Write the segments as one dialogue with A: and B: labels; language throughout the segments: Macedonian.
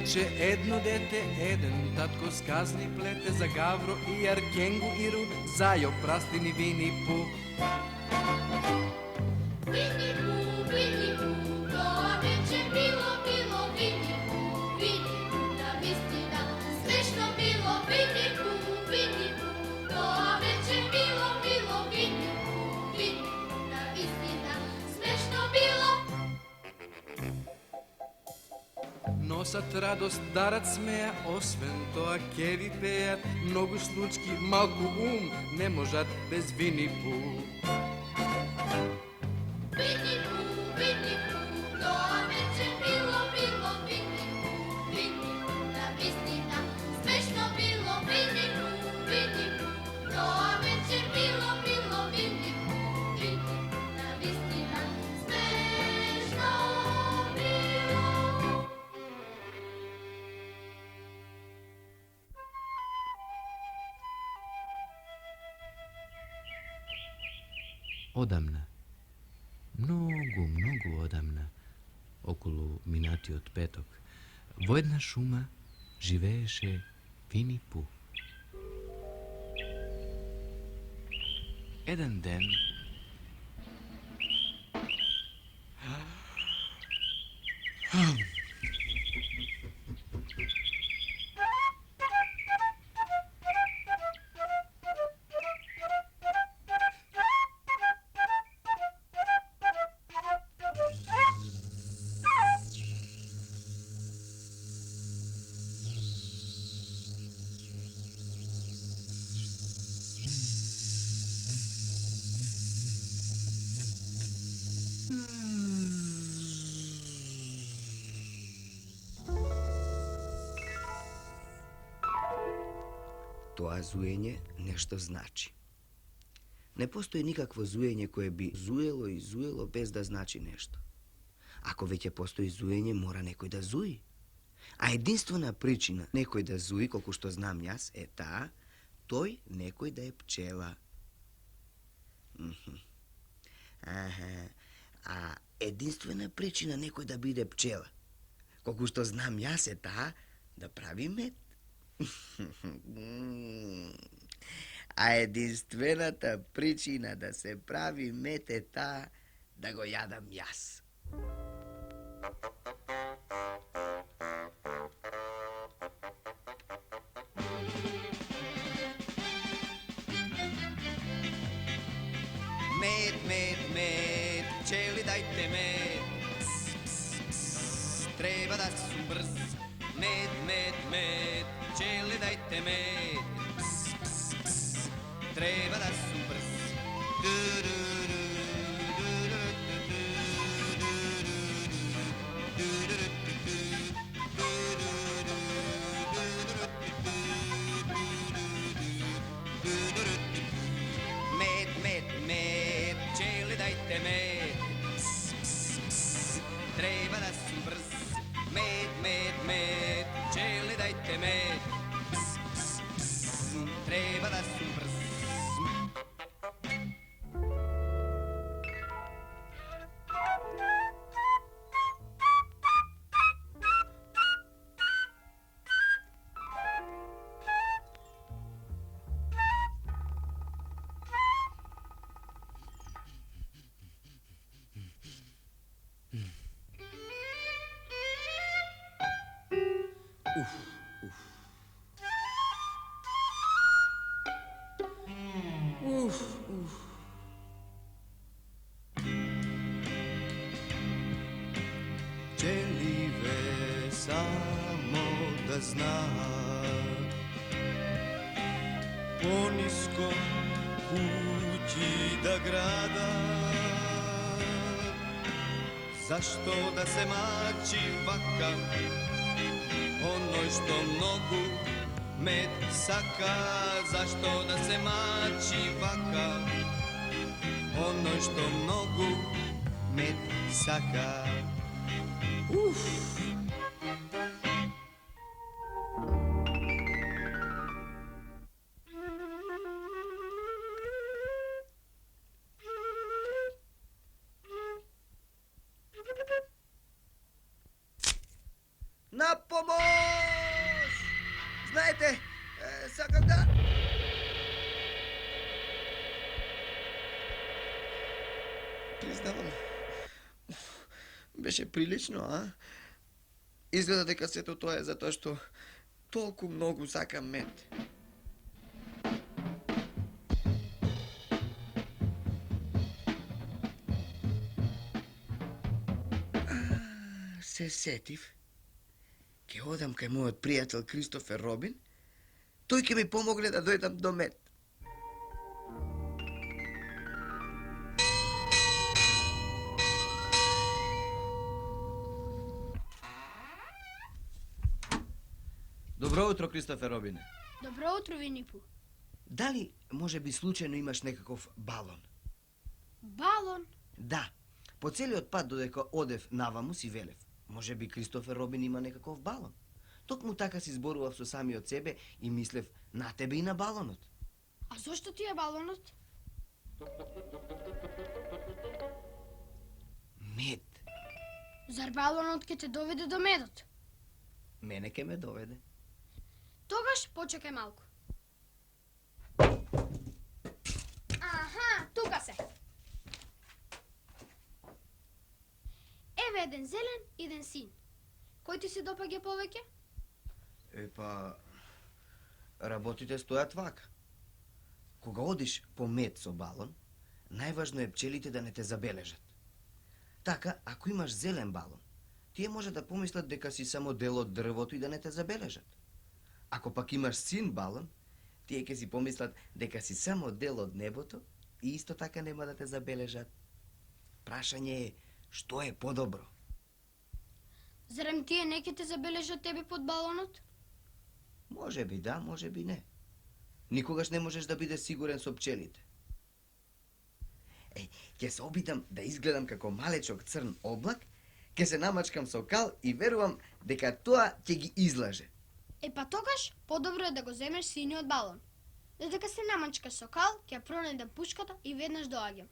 A: Вече едно дете, еден татко сказни плете за Гавро и Аркенгу и Ру, зајо прастини Вини Пу.
B: Vini Pu, to već je bilo Vini Pu, da istina, smešno bilo Vini Pu, to već je bilo Vini Pu, da istina, smešno bilo.
A: Носат радост, дарат смеја, освен тоа ке ви пеат многу случки, малку ум не можат без Вини Пу.
B: Vini Pu, to već je bilo Vini Pu, da istina, smešno bilo Vini Pu, to već je bilo Vini Pu, da istina, smešno bilo.
C: Odamna, mnogo odamna, околу минатиот петок, во една шума живееше Вини Пу. Еден ден
D: Тоа зуење нешто значи. Не постои никакво зуење кое би зуело и зуело без да значи нешто. Ако веќе постои зуење, мора некој да зуи. А единствена причина некој да зуи, колку што знам јас, е таа, тој некој да е пчела. А единствена причина некој да биде пчела, колку што знам јас, е таа да прави мед. А единствената причина да се прави мед е таа да го јадам јас. Мед, пчели дајте мед. Треба да сум брз. Мед, пчели дајте мед. Треба да сум брз. Мед, пчели дајте мед. Треба да сум брз. Мед, пчели дајте мед. Треба да сум брз.
A: Пчеливе само да знаат, пониско куќи да градат. Зашто да се мачи вака, оној што многу мед сака? Зашто да се мачи вака, оној што многу мед сака? На помош!
D: знам. Беше прилично, а? Изгледа дека сето тоа е затоа што толку многу сакам мед. Се сетив. Ке одам кај мојот пријател Кристофер Робин. Тој ќе ми помогне да дојдам до мед.
E: Добро утро, Кристофер Робине.
B: Добро утро, Винипу.
D: Дали може би случајно имаш некаков балон?
B: Балон?
D: Да. По целиот пат додека одев наваму си велев. Може би Кристофер Робин има некаков балон. Токму така си зборував со самиот себе и мислев на тебе и на балонот.
B: А зошто ти е балонот?
D: Мед.
B: Зар балонот ќе те доведе до медот?
D: Мене ке ме доведе.
B: Тогаш почекај малку. Аха, тука се. Еве еден зелен и еден син. Кој ти се допаѓа повеќе?
D: Епа, работите стојат вака. Кога одиш по мед со балон, најважно е пчелите да не те забележат. Така, ако имаш зелен балон, тие може да помислат дека си само дел од дрвото и да не те забележат. Ако пак имаш син балон, тие ќе си помислат дека си само дел од небото и исто така нема да те забележат. Прашање е, што е подобро?
B: Зарем тие не ќе те забележат тебе под балонот?
D: Може би да, може би не. Никогаш не можеш да бидеш сигурен со пчелите. Ќе се обидам да изгледам како малечок црн облак, ќе се намачкам со кал и верувам дека тоа ќе ги излаже.
B: Епа тогаш подобро е да го земеш синиот балон. Додека се намачкаш со кал, ќе пронедам пушката и веднаш доаѓам.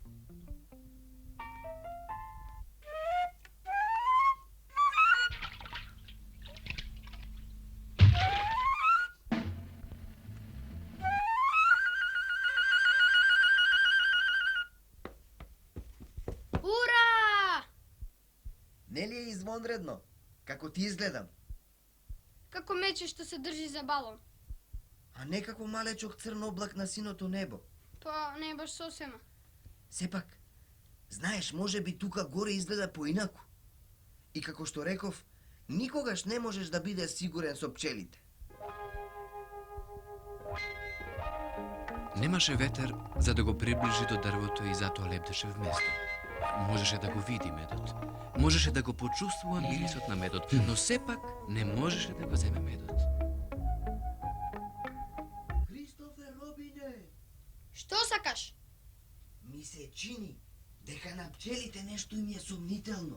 B: Ура!
D: Нели е извонредно? Како ти изгледам?
B: Како мече што се држи за балон.
D: А не како малечок црн облак на синото небо.
B: Тоа не е баш сосема.
D: Сепак, знаеш, може би тука горе изгледа поинаку. И како што реков, никогаш не можеш да бидеш сигурен со пчелите.
C: Немаше ветер за да го приближи до дрвото и затоа лепдеше вместо. Можеше да го види медот. Можеше да го почувствува мирисот на медот, но сепак не можеше да го земе медот.
D: Кристофер Робине,
B: Што сакаш?
D: ми се чини дека на пчелите нешто им е сомнително.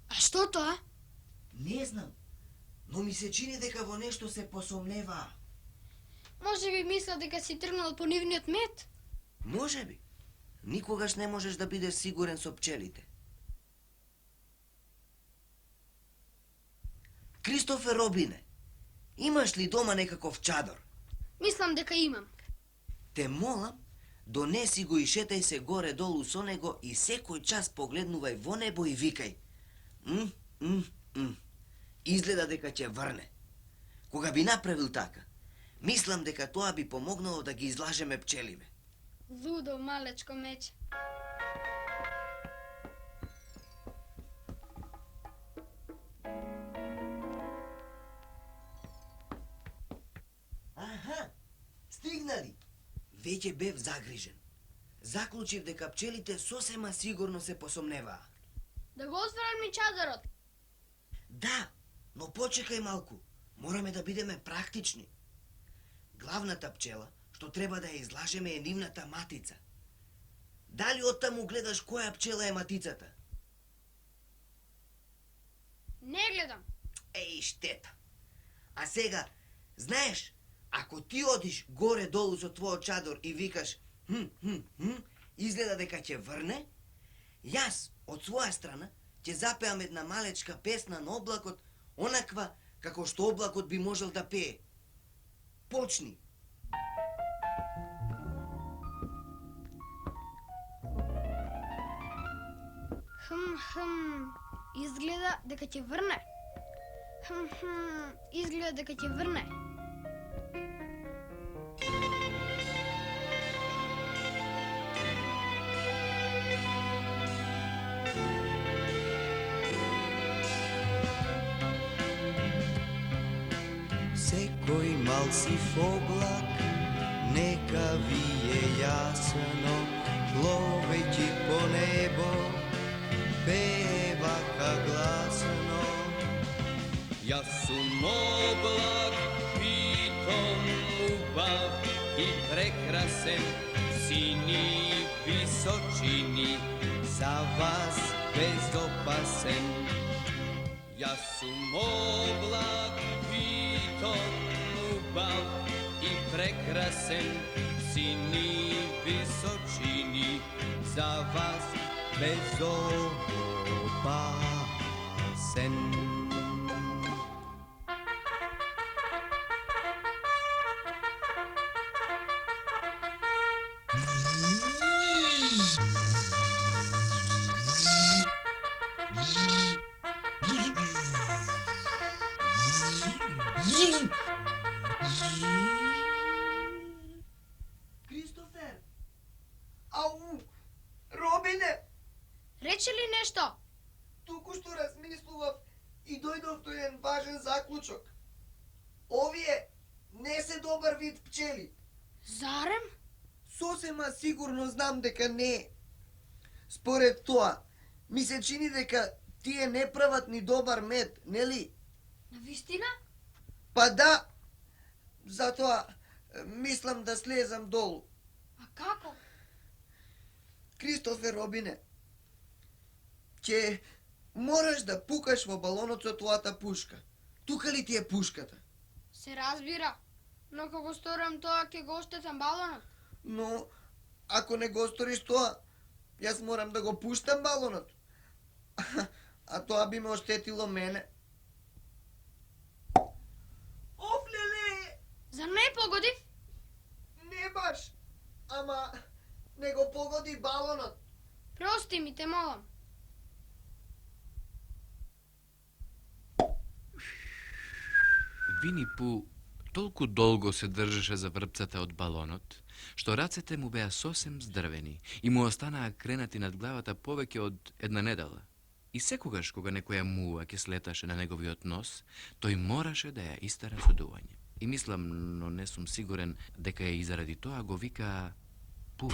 B: А што тоа?
D: Не знам, но ми се чини дека во нешто се посомневаа.
B: Може би мисля дека си тргнал по нивниот мед?
D: Може би. Никогаш не можеш да бидеш сигурен со пчелите. Кристофер Робине, имаш ли дома некаков чадор?
B: Мислам дека имам.
D: Те молам, донеси го и шетај се горе-долу со него и секој час погледнувај во небо и викај. Изгледа дека ќе врне. Кога би направил така, мислам дека тоа би помогнало да ги излажеме пчелиме.
B: Лудо малечко мече.
D: Аха, стигнали. Веќе бев загрижен. Заклучив дека пчелите сосема сигурно се посомневаа.
B: Да го отворам ми чадорот.
D: Да, но почекај малку. Мораме да бидеме практични. Главната пчела, што треба да ја излажеме, е нивната матица. Дали оттаму гледаш која пчела е матицата?
B: Не гледам.
D: Еј, штета. А сега, знаеш, ако ти одиш горе-долу со твојот чадор и викаш изгледа дека ќе врне, јас, од своја страна, ќе запеам една малечка песна на облакот, онаква како што облакот би можел да пее. Почни.
B: Изгледа дека ќе врне. Изгледа дека ќе врне.
D: Секој мал сив облак, нека вие јасно, пловејќи по небо, певаха гласно.
F: Јас сум облак, питом убав и прекрасен, сини височини,
D: За вас
F: безопасен. Јас сум облак, питом убав и прекрасен, сини височини,
D: за вас безопасен. Кристофер! Ау! Робине!
B: Рече ли нешто?
D: Туку што размислував и дојдов до еден важен заклучок. Овие не се добар вид пчели.
B: Зарем?
D: Сосема сигурно знам дека не. Според тоа, ми се чини дека тие не прават ни добар мед, нели?
B: Навистина?
D: Па да, затоа мислам да слезам долу.
B: А како?
D: Кристофер Робине, ќе мораш да пукаш во балонот со твојата пушка. Тука ли ти е пушката?
B: Се разбира. Но како сторам тоа, ќе го оштетам балонот.
D: Но, ако не го сториш тоа, јас морам да го пуштам балонот. А тоа би ме оштетило мене. Офлеле!
B: Зар не погодив?
D: Не баш, ама не го погоди балонот.
B: Прости ми, те молам.
C: Вини Пу толку долго се држеше за врпцата од балонот, што рацете му беа сосем здрвени и му останаа кренати над главата повеќе од една недела. И секогаш кога некоја муа ќе слеташе на неговиот нос, тој мораше да ја истара со дување. И мислам, но не сум сигурен, дека и заради тоа го вика Пу.